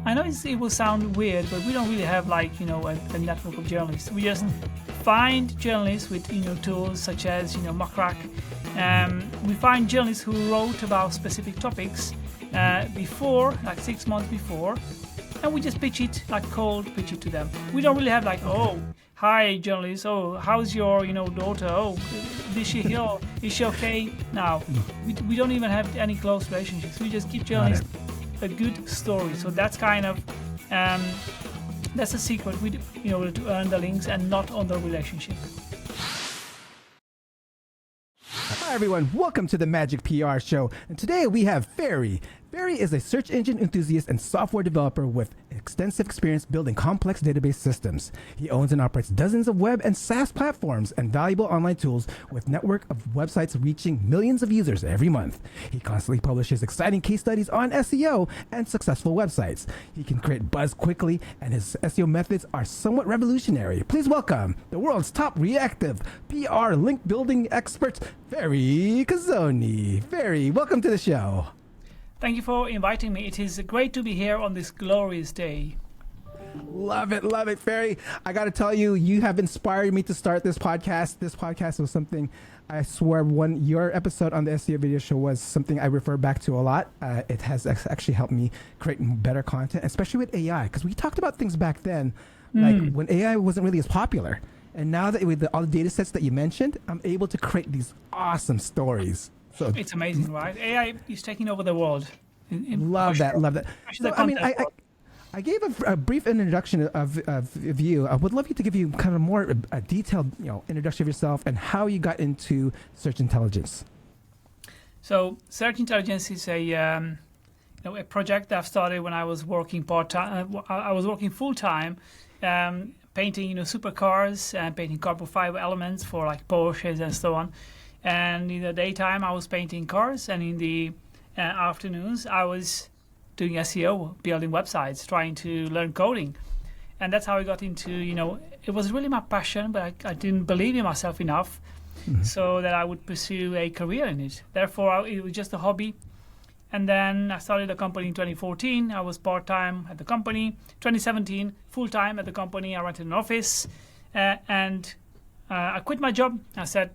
I know it will sound weird, but we don't really have like a network of journalists. We just find journalists with tools such as Muckrack. We find journalists who wrote about specific topics before, like 6 months before, and we just pitch it like cold, pitch it to them. We don't really have like, oh, hi journalists, oh, how's your daughter? Oh, is she here? Is she okay? No, we don't even have any close relationships. We just give journalists a good story. So that's kind of that's a secret. We to earn the links and not on the relationship. Hi everyone, welcome to the Magic PR Show. And today we have Fery. Fery is a search engine enthusiast and software developer with extensive experience building complex database systems. He owns and operates dozens of web and SaaS platforms and valuable online tools with network of websites reaching millions of users every month. He constantly publishes exciting case studies on SEO and successful websites. He can create buzz quickly, and his SEO methods are somewhat revolutionary. Please welcome the world's top reactive PR link building expert, Fery Kaszoni. Fery, welcome to the show. Thank you for inviting me. It is great to be here on this glorious day. Love it, Fery. I got to tell you, you have inspired me to start this podcast. This podcast was something I swear your episode on the SEO video show was something I refer back to a lot. It has actually helped me create better content, especially with AI, because we talked about things back then, like when AI wasn't really as popular. And now that with all the data sets that you mentioned, I'm able to create these awesome stories. So it's amazing, right? AI is taking over the world. Love that. So, I gave a brief introduction of you. I would love you to give you kind of more a detailed introduction of yourself and how you got into search intelligence. So search intelligence is a project that I've started when I was working part-time. I was working full-time, painting supercars and painting carbon fiber elements for like Porsches and so on. And in the daytime, I was painting cars, and in the afternoons, I was doing SEO, building websites, trying to learn coding. And that's how I got into, it was really my passion, but I didn't believe in myself enough so that I would pursue a career in it. Therefore, it was just a hobby. And then I started a company in 2014. I was part-time at the company. 2017, full-time at the company. I rented an office. And I quit my job. I said,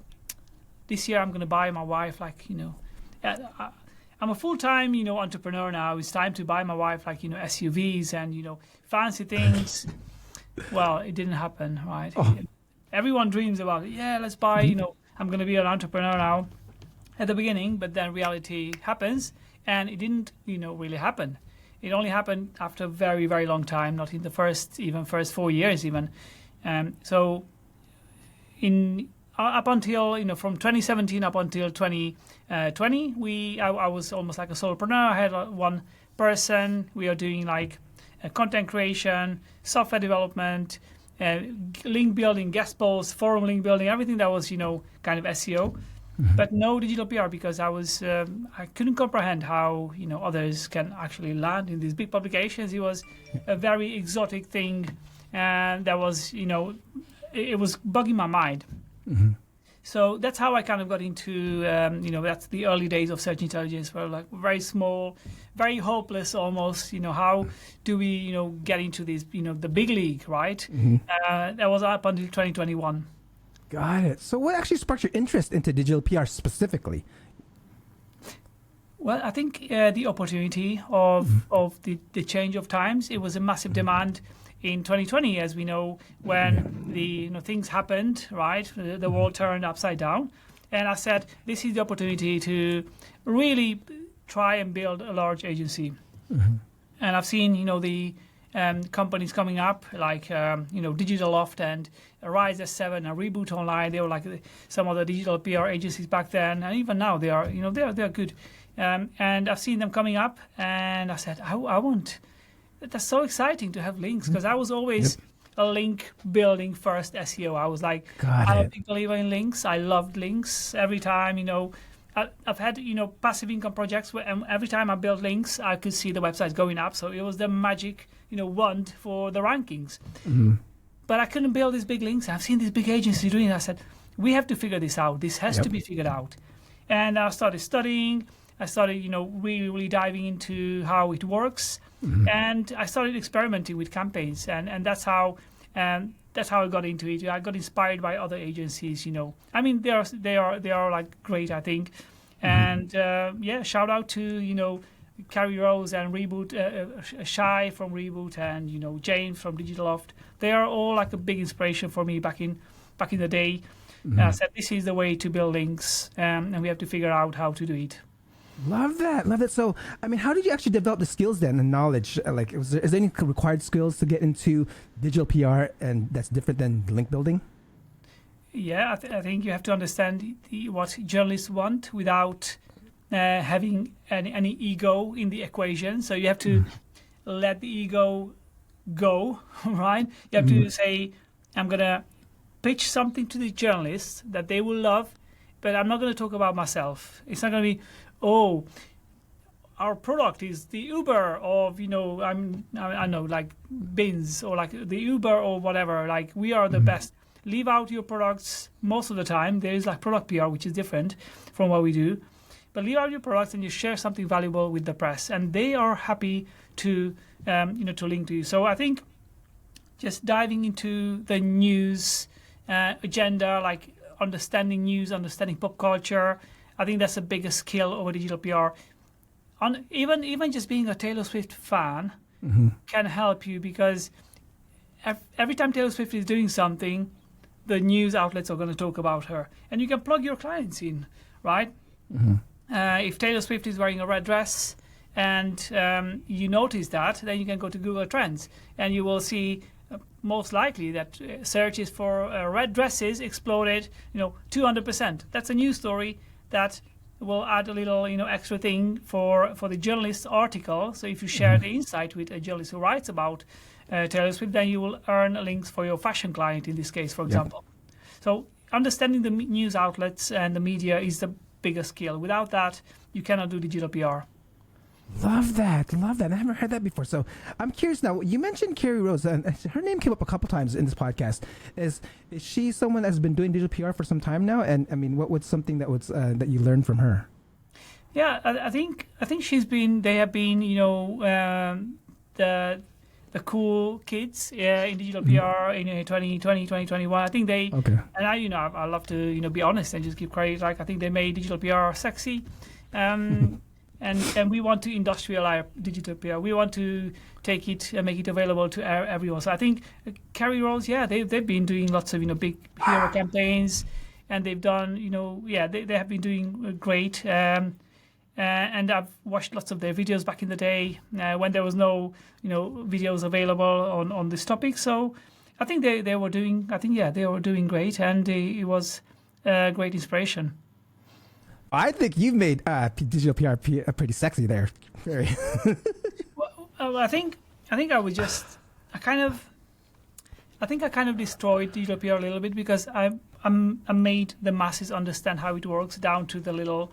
this year I'm going to buy my wife I'm a full-time entrepreneur now. It's time to buy my wife SUVs and fancy things. Well, it didn't happen, right? Everyone dreams about it. Yeah, let's buy. I'm going to be an entrepreneur now at the beginning, but then reality happens, and it didn't really happen. It only happened after a very, very long time, not in the first 4 years even. So up until from 2017 up until 2020, I was almost like a solopreneur. I had one person. We are doing like content creation, software development, link building, guest posts, forum link building, everything that was kind of SEO, but no digital PR, because I couldn't comprehend how others can actually land in these big publications. It was a very exotic thing, and that was it was bugging my mind. So that's how I kind of got into, that's the early days of search intelligence, were like very small, very hopeless almost. How do we, get into this, the big league, right? That was up until 2021. Got it. So what actually sparked your interest into digital PR specifically? Well, I think the opportunity of the change of times. It was a massive demand in 2020, as we know, when the things happened, right? The world turned upside down, and I said, this is the opportunity to really try and build a large agency. And I've seen, the companies coming up like, Digital Loft and Rise S7 and Reboot Online. They were like some of the digital PR agencies back then, and even now they are, they're good. And I've seen them coming up, and I said, I want. That's so exciting to have links, because I was always a link building first SEO. I was like, I'm a big believer in links. I loved links every time. I've had passive income projects where every time I built links, I could see the websites going up. So it was the magic wand for the rankings. But I couldn't build these big links. I've seen these big agencies doing it. I said, we have to figure this out. This has to be figured out. And I started studying. I started, really diving into how it works, and I started experimenting with campaigns, and that's how I got into it. I got inspired by other agencies. I mean, they are like great, I think, and shout out to Carrie Rose and Reboot, Shy from Reboot, and Jane from Digital Loft. They are all like a big inspiration for me back in the day. I said this is the way to build links, and we have to figure out how to do it. Love that. So, I mean, how did you actually develop the skills then and knowledge? Like, is there any required skills to get into digital PR, and that's different than link building? Yeah, I think you have to understand what journalists want without having any ego in the equation. So you have to let the ego go, right? You have to say, I'm going to pitch something to the journalists that they will love, but I'm not going to talk about myself. It's not going to be, oh, our product is the Uber of, I know, like bins, or like the Uber or whatever. Like, we are the best. Leave out your products most of the time. There is like product PR, which is different from what we do. But leave out your products and you share something valuable with the press, and they are happy to, to link to you. So I think just diving into the news agenda, like understanding news, understanding pop culture, I think that's a bigger skill over digital PR. Even just being a Taylor Swift fan can help you, because every time Taylor Swift is doing something, the news outlets are going to talk about her, and you can plug your clients in, right? If Taylor Swift is wearing a red dress and you notice that, then you can go to Google Trends and you will see most likely that searches for red dresses exploded, 200%. That's a news story that will add a little, extra thing for the journalist's article. So if you share the insight with a journalist who writes about Taylor Swift, then you will earn links for your fashion client in this case, for example. So understanding the news outlets and the media is the biggest skill. Without that, you cannot do digital PR. Love that. I haven't heard that before. So I'm curious now. You mentioned Carrie Rose, and her name came up a couple times in this podcast. Is she someone that's been doing digital PR for some time now? And I mean, what was something that was that you learned from her? Yeah, I think they have been, the cool kids in digital PR in 2020, 2021. I think they, and I love to, be honest and just give credit. Like, I think they made digital PR sexy. And we want to industrialize digital PR. We want to take it and make it available to everyone. So I think Carrie Rose, they've been doing lots of big hero campaigns, and they've done they have been doing great. And I've watched lots of their videos back in the day when there was no videos available on this topic. So I think they were doing great, and it was a great inspiration. I think you've made digital PR pretty sexy there. Very. Well, I think I kind of destroyed digital PR a little bit, because I made the masses understand how it works down to the little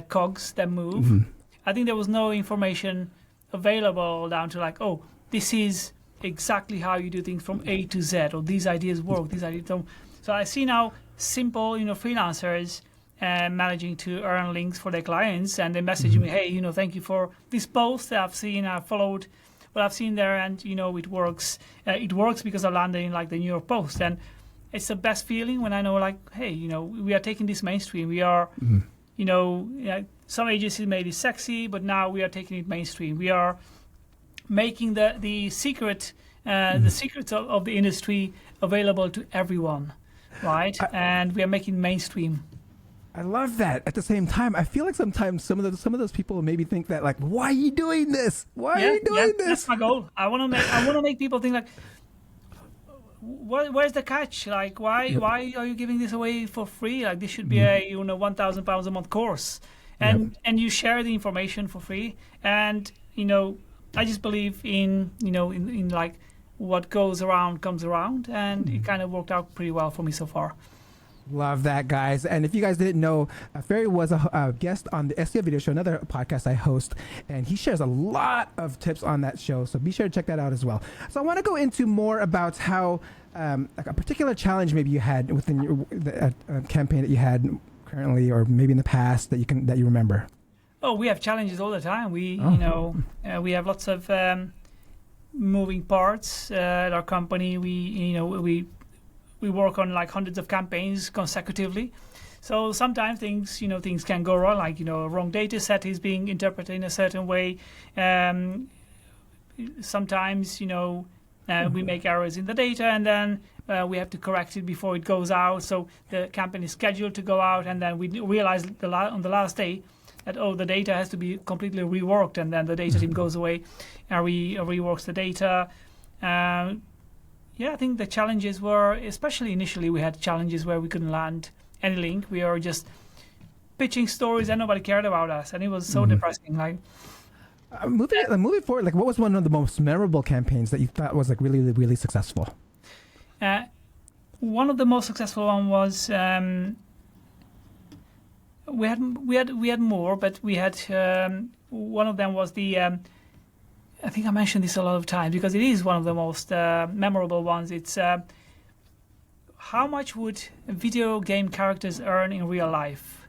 cogs that move. I think there was no information available down to like, oh, this is exactly how you do things from A to Z, or these ideas work, these ideas don't. So I see now simple, freelancers managing to earn links for their clients, and they message me, hey, thank you for this post that I've seen, I followed what I've seen there, and it works. It works because I landed in like the New York Post, and it's the best feeling when I know, like, hey, we are taking this mainstream. We are, some agencies made it sexy, but now we are taking it mainstream. We are making the secrets of the industry available to everyone, right? And we are making mainstream. I love that. At the same time, I feel like sometimes some of those people maybe think that, like, why are you doing this? Why are you doing this? That's my goal. I want to make people think like, where's the catch? Like, why are you giving this away for free? Like, this should be a £1,000 a month course, and you share the information for free. And I just believe in like what goes around comes around, and it kind of worked out pretty well for me so far. Love that, guys. And if you guys didn't know, Fery was a guest on the SEO Video Show, another podcast I host, and he shares a lot of tips on that show. So be sure to check that out as well. So I want to go into more about how like a particular challenge maybe you had within the campaign that you had currently, or maybe in the past, that you remember. Oh, we have challenges all the time. We we have lots of moving parts at our company. We work on like hundreds of campaigns consecutively. So sometimes things can go wrong, like a wrong data set is being interpreted in a certain way. Sometimes we make errors in the data, and then we have to correct it before it goes out. So the campaign is scheduled to go out, and then we realize on the last day that the data has to be completely reworked, and then the data team goes away and reworks the data. I think the challenges were, especially initially, we had challenges where we couldn't land any link. We were just pitching stories and nobody cared about us, and it was so depressing. Like moving forward, like what was one of the most memorable campaigns that you thought was like really, really successful? One of the most successful one was we had more, but we had one of them was the I think I mentioned this a lot of times because it is one of the most memorable ones. It's how much would video game characters earn in real life?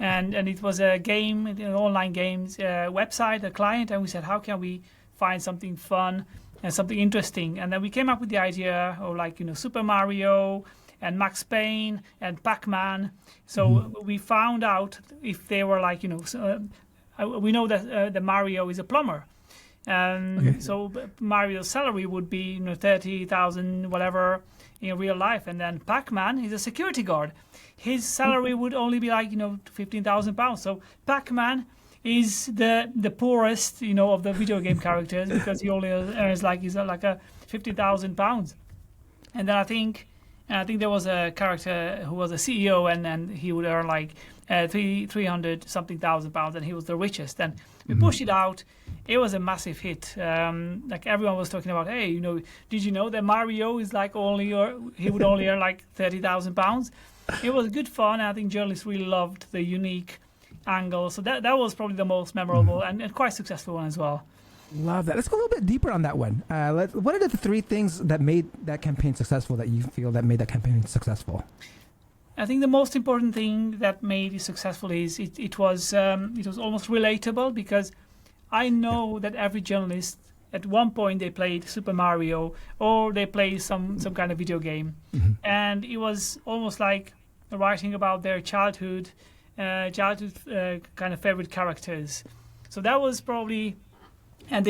And it was a game, an online games website, a client, and we said, how can we find something fun and something interesting? And then we came up with the idea of Super Mario and Max Payne and Pac-Man. So we found out if they were we know that the Mario is a plumber. So Mario's salary would be 30,000 whatever in real life, and then Pac-Man is a security guard. His salary would only be 15,000 pounds. So Pac-Man is the poorest of the video game characters because he only earns a 50,000 pounds. And then I think there was a character who was a CEO and he would earn 300 something thousand pounds, and he was the richest. And we pushed it out. It was a massive hit. Everyone was talking about, hey, did you know that Mario is he would only earn 30,000 pounds? It was good fun. And I think journalists really loved the unique angle. So that was probably the most memorable and quite successful one as well. Love that. Let's go a little bit deeper on that one. What are the three things that made that campaign successful that you feel that made that campaign successful? I think the most important thing that made it successful is it was almost relatable, because I know that every journalist at one point they played Super Mario or they played some kind of video game, and it was almost like writing about their childhood kind of favorite characters. So that was probably, and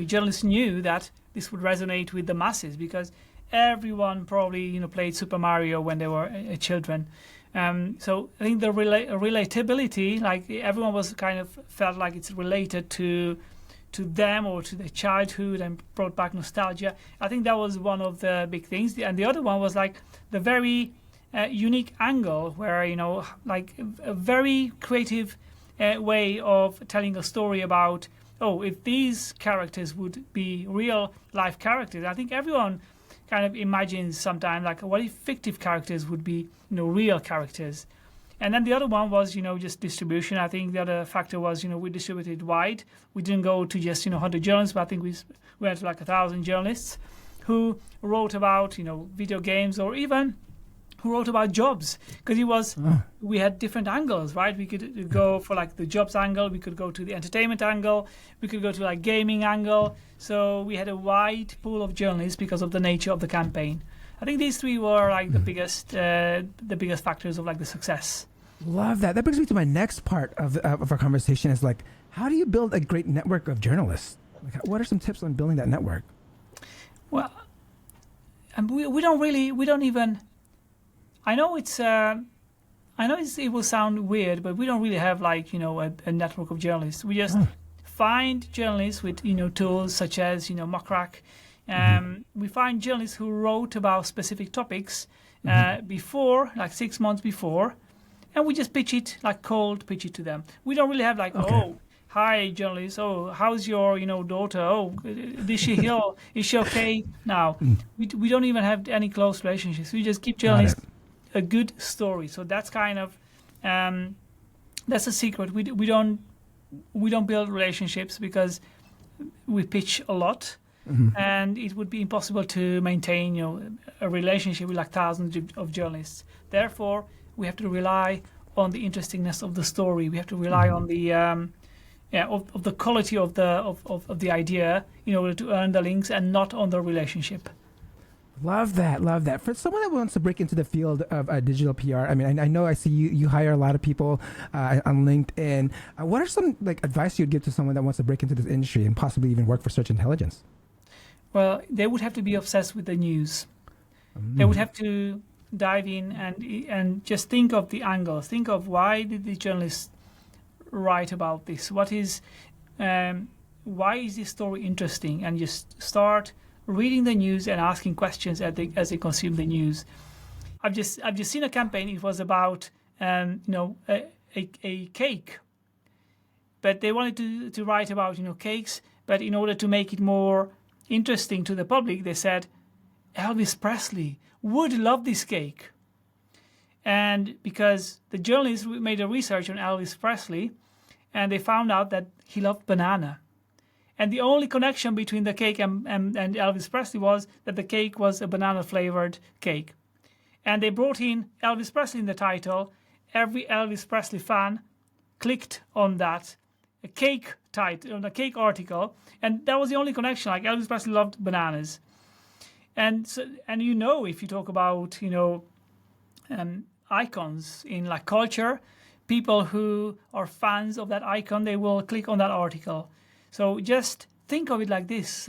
journalists knew that this would resonate with the masses because everyone probably played Super Mario when they were children. So I think the relatability, everyone was kind of felt like it's related to them or to their childhood and brought back nostalgia. I think that was one of the big things. And the other one was the very unique angle where a very creative way of telling a story about if these characters would be real life characters. I think everyone kind of imagines sometimes what if fictive characters would be real characters. And then the other one was just distribution. I think the other factor was we distributed wide. We didn't go to just 100 journalists, but I think we went to 1,000 journalists who wrote about video games, or even who wrote about jobs, because we had different angles, right? We could go for the jobs angle, we could go to the entertainment angle, we could go to gaming angle. So we had a wide pool of journalists because of the nature of the campaign. I think these three were the biggest factors of the success. Love that. That brings me to my next part of our conversation is how do you build a great network of journalists? What are some tips on building that network? Well, we don't even. I know it will sound weird, but we don't really have a network of journalists. We just find journalists with tools such as Mockrack. We find journalists who wrote about specific topics before, 6 months before, and we just pitch it cold pitch it to them. We don't really have hi journalists, how's your daughter, is she okay now? We don't even have any close relationships. We just give journalists a good story. So that's kind of that's a secret. We don't build relationships because we pitch a lot. And it would be impossible to maintain a relationship with thousands of journalists. Therefore, we have to rely on the interestingness of the story. We have to rely on the of the quality of the idea in order to earn the links, and not on the relationship. Love that. For someone that wants to break into the field of digital PR, I mean, I know I see you hire a lot of people on LinkedIn. What are some advice you'd give to someone that wants to break into this industry and possibly even work for search intelligence? Well, they would have to be obsessed with the news. They would have to dive in and just think of the angles. Think of, why did the journalists write about this? Why is this story interesting? And just start reading the news and asking questions as they consume the news. I've just seen a campaign. It was about a cake, but they wanted to write about cakes. But in order to make it more interesting to the public, they said Elvis Presley would love this cake. And because the journalists made a research on Elvis Presley, and they found out that he loved banana. And the only connection between the cake and Elvis Presley was that the cake was a banana-flavored cake. And they brought in Elvis Presley in the title. Every Elvis Presley fan clicked on that cake title, on the cake article, and that was the only connection. Like, Elvis Presley loved bananas. And so, if you talk about icons in culture, people who are fans of that icon, they will click on that article. So just think of it like this: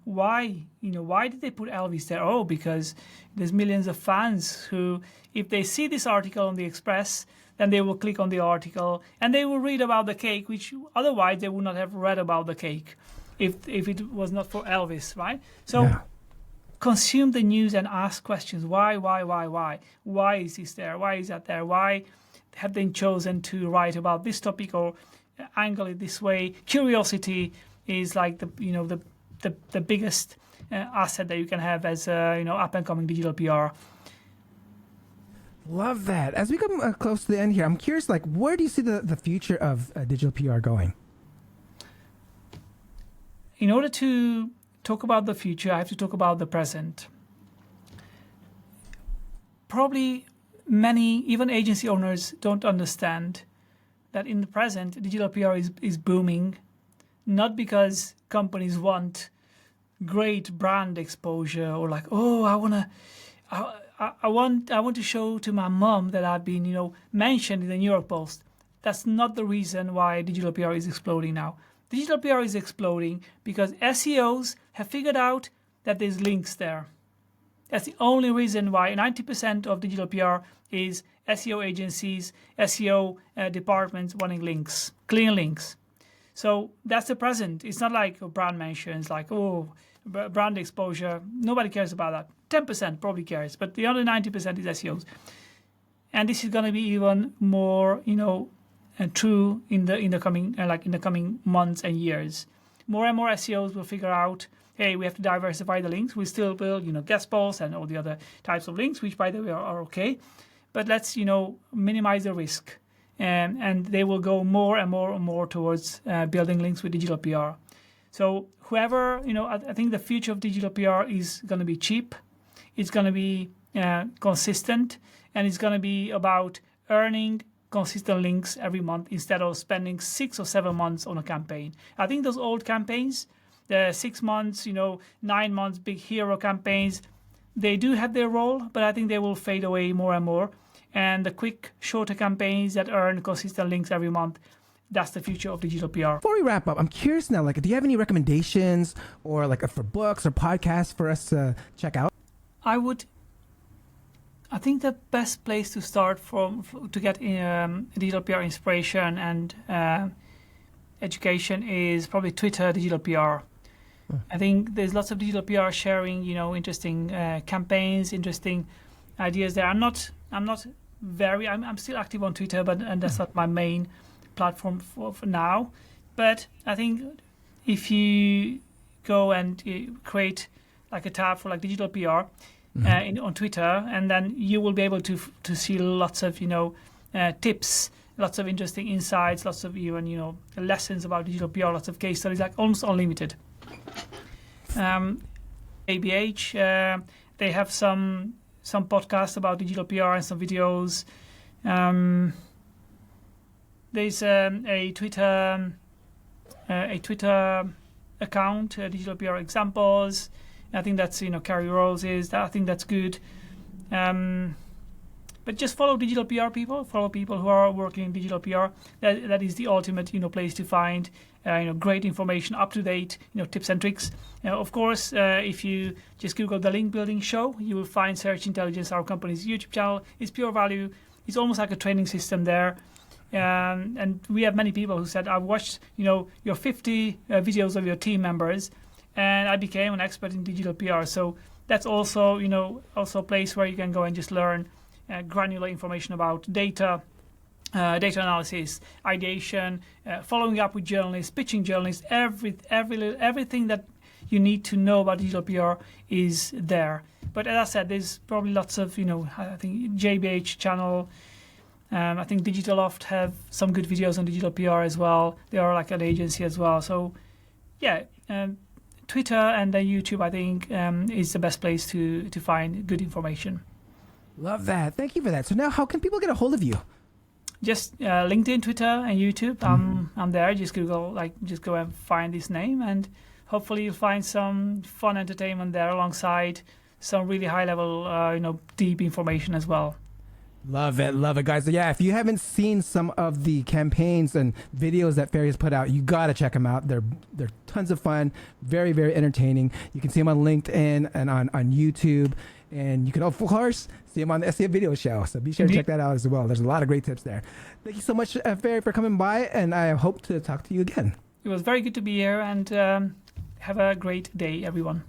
why did they put Elvis there? Oh, because there's millions of fans who, if they see this article on the Express, then they will click on the article and they will read about the cake, which otherwise they would not have read about the cake if it was not for Elvis, right? So consume the news and ask questions. Why? Why is this there? Why is that there? Why have they chosen to write about this topic or angle it this way? Curiosity is the biggest asset that you can have as up and coming digital PR. Love that. As we come close to the end here, I'm curious, where do you see the future of digital PR going? In order to talk about the future, I have to talk about the present. Probably many, even agency owners, don't understand that in the present, digital PR is booming, not because companies want great brand exposure or I want to show to my mom that I've been mentioned in the New York Post. That's not the reason why digital PR is exploding now. Digital PR is exploding because SEOs have figured out that there's links there. That's the only reason why 90% of digital PR is SEO agencies, SEO departments wanting links, clean links. So that's the present. It's not like brand mentions, brand exposure. Nobody cares about that. 10% probably cares, but the other 90% is SEOs. And this is going to be even more, true in the coming months and years. More and more SEOs will figure out, hey, we have to diversify the links. We still will, guest posts and all the other types of links, which by the way are okay. But let's, minimize the risk. And they will go more and more towards building links with digital PR. So whoever, I think the future of digital PR is going to be cheap. It's going to be consistent. And it's going to be about earning consistent links every month instead of spending 6 or 7 months on a campaign. I think those old campaigns, the 6 months, 9 months, big hero campaigns, they do have their role, but I think they will fade away more and more. And the quick, shorter campaigns that earn consistent links every month, that's the future of digital PR. Before we wrap up, I'm curious now, do you have any recommendations or for books or podcasts for us to check out? I think the best place to start to get digital PR inspiration and education is probably Twitter digital PR. I think there's lots of digital PR sharing, interesting campaigns, interesting ideas there. I'm still active on Twitter, and that's not my main platform for now. But I think if you go and create a tab for digital PR on Twitter, and then you will be able to see lots of tips, lots of interesting insights, lots of even lessons about digital PR, lots of case studies, almost unlimited. ABH, they have some podcasts about digital PR and some videos. there's a Twitter account, Digital PR Examples. I think that's Carrie Rose is. I think that's good. But just follow digital PR people. Follow people who are working in digital PR. That is the ultimate place to find great information, up to date tips and tricks. Of course, if you just Google the Link Building Show, you will find Search Intelligence, our company's YouTube channel. It's pure value. It's almost like a training system there. And we have many people who said, I watched your 50 videos of your team members, and I became an expert in digital PR. So that's also also a place where you can go and just learn granular information about data analysis, ideation, following up with journalists, pitching journalists. Everything that you need to know about digital PR is there. But as I said, there's probably lots of I think JBH channel. I think Digitaloft have some good videos on digital PR as well. They are like an agency as well. So yeah, Twitter and then YouTube, I think, is the best place to find good information. Love that. Thank you for that. So now how can people get a hold of you? Just LinkedIn, Twitter, and YouTube. I'm there. Just Google, just go and find this name, and hopefully you'll find some fun entertainment there alongside some really high level, deep information as well. Love it, guys. So yeah, if you haven't seen some of the campaigns and videos that Fery has put out, you gotta check them out. They're tons of fun, very, very entertaining. You can see them on LinkedIn and on YouTube, and you can of course see them on the SEO Video Show. So be sure to check that out as well. There's a lot of great tips there. Thank you so much, Fery, for coming by, and I hope to talk to you again. It was very good to be here, and have a great day, everyone.